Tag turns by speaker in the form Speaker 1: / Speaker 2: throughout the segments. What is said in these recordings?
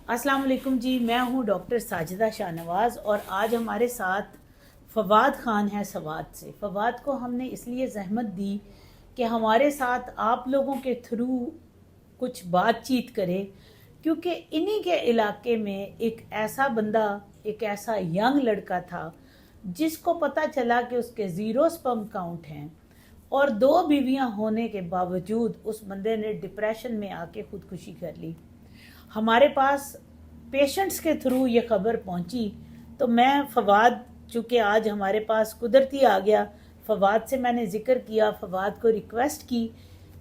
Speaker 1: السلام علیکم جی، میں ہوں ڈاکٹر ساجدہ شاہ نواز اور آج ہمارے ساتھ فواد خان ہے سوات سے۔ فواد کو ہم نے اس لیے زحمت دی کہ ہمارے ساتھ آپ لوگوں کے تھرو کچھ بات چیت کرے، کیونکہ انہی کے علاقے میں ایک ایسا بندہ، ایک ایسا ینگ لڑکا تھا جس کو پتہ چلا کہ اس کے 0 سپرم کاؤنٹ ہیں اور 2 بیویاں ہونے کے باوجود اس بندے نے ڈپریشن میں آ کے خودکشی کر لی۔ ہمارے پاس پیشنٹس کے تھرو یہ خبر پہنچی تو میں فواد، چونکہ آج ہمارے پاس قدرتی آ گیا، فواد سے میں نے ذکر کیا، فواد کو ریکویسٹ کی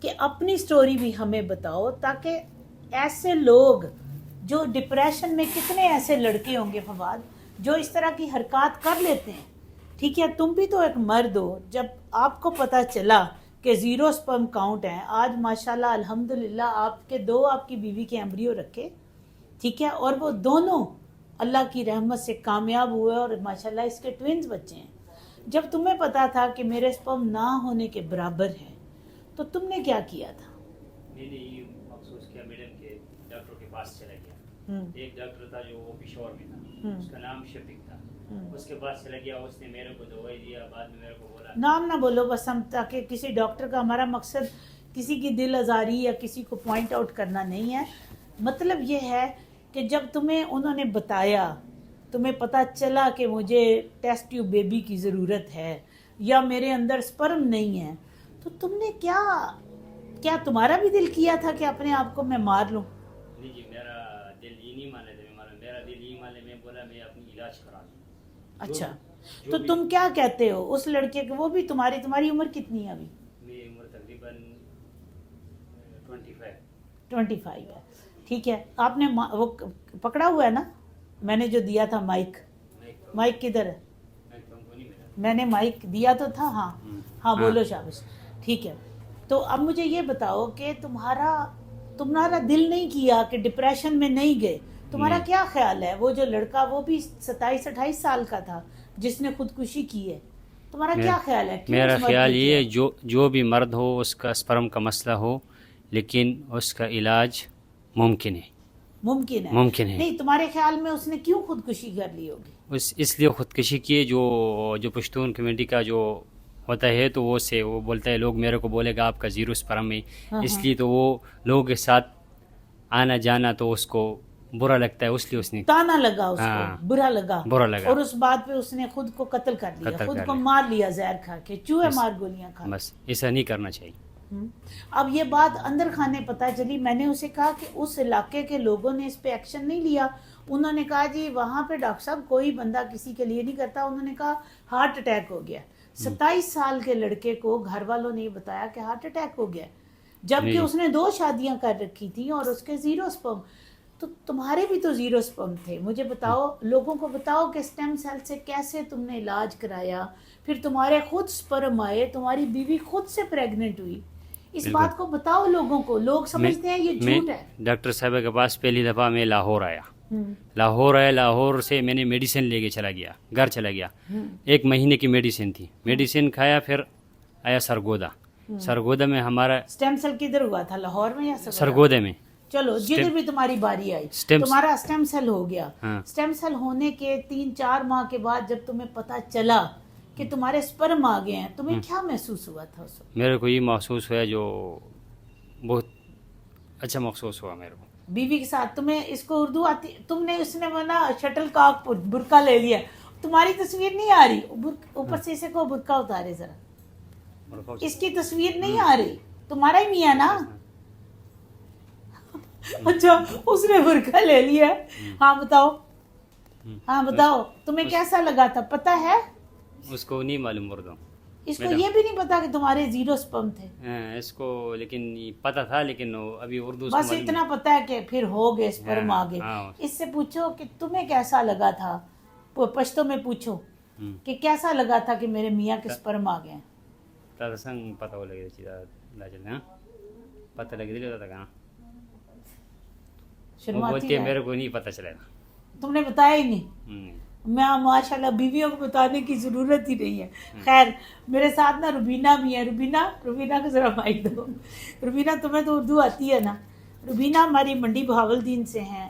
Speaker 1: کہ اپنی سٹوری بھی ہمیں بتاؤ، تاکہ ایسے لوگ جو ڈپریشن میں، کتنے ایسے لڑکے ہوں گے فواد جو اس طرح کی حرکات کر لیتے ہیں، ٹھیک ہے؟ تم بھی تو ایک مرد ہو، جب آپ کو پتہ چلا کہ 0 سپرم کاؤنٹ ہیں، آج ماشاءاللہ الحمدللہ آپ کے 2 آپ کی بیوی کے ایمبریو رکھے، ٹھیک ہے، اور وہ دونوں اللہ کی رحمت سے کامیاب ہوئے اور ماشاءاللہ اس کے ٹوینز بچے ہیں۔ جب تمہیں پتا تھا کہ میرے سپرم نہ ہونے کے برابر ہیں تو تم نے کیا کیا تھا؟
Speaker 2: میں نے یہ مخصوص کیا میڈم کے ڈاکٹر کے پاس چلا گیا۔ ایک ڈاکٹر تھا جو وہ پشاور میں تھا، اس کا نام شفیق تھا، اس کے پاس چلا گیا، اس نے میرے کو دوائی دیا، بعد میں میرے کو بولا
Speaker 1: نام نہ بولو بس ہم، تاکہ کسی ڈاکٹر کا، ہمارا مقصد کسی کی دل آزاری یا کسی کو پوائنٹ آؤٹ کرنا نہیں ہے، مطلب یہ ہے کہ جب تمہیں انہوں نے بتایا، تمہیں پتہ چلا کہ مجھے ٹیسٹ ٹیوب بیبی کی ضرورت ہے یا میرے اندر سپرم نہیں ہے، تو تم نے کیا تمہارا بھی دل کیا تھا کہ اپنے آپ کو میں مار لوں؟
Speaker 2: نہیں جی، میرا دل یہ نہیں مانے تھا، میرا دل یہ مانے، میں بولا میں اپنی علاج کرا لوں۔
Speaker 1: اچھا، تو تم کیا کہتے ہو اس لڑکے کو؟ وہ بھی تمہاری عمر کتنی ہے ابھی؟
Speaker 2: میری عمر تقریباً
Speaker 1: 25 ہے، ٹھیک ہے۔ آپ نے وہ پکڑا ہوا ہے نا، میں نے جو دیا تھا مائک کدھر ہے؟ میں نے مائک دیا تو تھا، ہاں بولو شابش، ٹھیک ہے۔ تو اب مجھے یہ بتاؤ کہ تمہارا دل نہیں کیا کہ ڈپریشن میں نہیں گئے؟ تمہارا کیا خیال ہے؟ وہ جو لڑکا، وہ بھی 27-28 سال کا تھا جس نے خودکشی کی ہے، تمہارا کیا خیال ہے؟
Speaker 2: میرا خیال یہ ہے جو بھی مرد ہو، اس کا سپرم کا مسئلہ ہو، لیکن اس کا علاج ممکن ہے۔
Speaker 1: نہیں، تمہارے خیال میں اس نے کیوں خودکشی کر لی ہوگی؟
Speaker 2: اس لیے خودکشی کی، جو پشتون کمیونٹی کا جو ہوتا ہے تو وہ بولتا ہے، لوگ میرے کو بولے گا آپ کا 0 سپرم ہے، اس لیے تو وہ لوگوں کے ساتھ آنا جانا تو اس کو برا لگتا ہے، اس لیے اس نے
Speaker 1: تانا لگا، اس کو برا لگا، اور اس بات پہ اس نے خود کو قتل کر لیا، خود کو مار لیا زہر کھا کے، چوہے مار گولیاں کھا۔
Speaker 2: بس ایسا نہیں کرنا چاہیے۔
Speaker 1: اب یہ بات اندر خانے پتہ چلی، میں نے اسے کہا کہ اس علاقے کے لوگوں نے اس پہ ایکشن نہیں لیا، انہوں نے کہا جی وہاں پہ ڈاکٹر صاحب کوئی بندہ کسی کے لیے نہیں کرتا، انہوں نے کہا ہارٹ اٹیک ہو گیا۔ 27 سال کے لڑکے کو گھر والوں نے بتایا کہ ہارٹ اٹیک ہو گیا، جبکہ اس نے 2 شادیاں کر رکھی تھیں اور اس کے 0 سپرم۔ تو تمہارے بھی تو 0 سپرم تھے، مجھے بتاؤ، لوگوں کو بتاؤ کہ سٹیم سیل سے کیسے تم نے علاج کرایا، پھر تمہارے خود سپرم آئے، تمہاری بیوی خود سے پریگننٹ ہوئی، اس بات کو بتاؤ لوگوں کو۔ لوگ سمجھتے ہیں یہ جھوٹ ہے۔
Speaker 2: ڈاکٹر صاحب کے پاس پہلی دفعہ میں لاہور آیا، لاہور سے میں نے میڈیسن لے کے گھر چلا گیا، 1 مہینے کی میڈیسن تھی، میڈیسن کھایا، پھر آیا سرگودا میں ہمارا
Speaker 1: سٹیم سیل کدھر ہوا تھا، لاہور میں یا
Speaker 2: سرگودا میں؟
Speaker 1: چلو جدھر بھی تمہاری باری آئی، تمہارا سٹیم سیل ہو گیا۔ سٹیم سیل ہونے کے 3-4 ماہ کے بعد جب تمہیں پتا چلا کہ تمہارے سپرم آ گئے ہیں، تمہیں کیا محسوس ہوا تھا اس وقت؟
Speaker 2: میرے کو یہ محسوس ہوا، جو بہت اچھا محسوس ہوا میرے کو۔
Speaker 1: بیوی کے ساتھ تمہیں اس کو اردو آتی؟ تم نے اس نے شٹل کاک برقع لے لیا، تمہاری تصویر نہیں آ رہی، اوپر سے اسے کو برقع اتارے ذرا، اس کی تصویر نہیں آ رہی، تمہارا ہی میاں نا؟ اچھا، اس نے برقع لے لیا، ہاں بتاؤ تمہیں کیسا لگا تھا؟ پتہ ہے
Speaker 2: اس کو نہیں معلوم اردو،
Speaker 1: اس کو یہ بھی نہیں پتا کہ تمہارے 0 سپرم تھے؟
Speaker 2: اس کو لیکن پتا تھا، لیکن ابھی اردو
Speaker 1: بس اتنا پتا ہے کہ پھر ہو گئے سپرم آ گئے۔ اس سے پوچھو کہ تمہیں کیسا لگا تھا، پشتو میں پوچھو کہ کیسا لگا تھا کہ میرے میاں کے سپرم آ گئے؟
Speaker 2: پتہ لگے تھا،
Speaker 1: شرماتی ہے،
Speaker 2: میرے کو نہیں پتہ چلا،
Speaker 1: تم نے بتایا ہی نہیں۔ میں ماشاءاللہ بیویوں کو بتانے کی ضرورت ہی نہیں ہے۔ خیر، میرے ساتھ نا روبینہ بھی ہے، روبینہ کو ذرا مائک دو۔ روبینہ تمہیں تو اردو آتی ہے نا؟ روبینہ ہماری منڈی بہاول دین سے ہیں،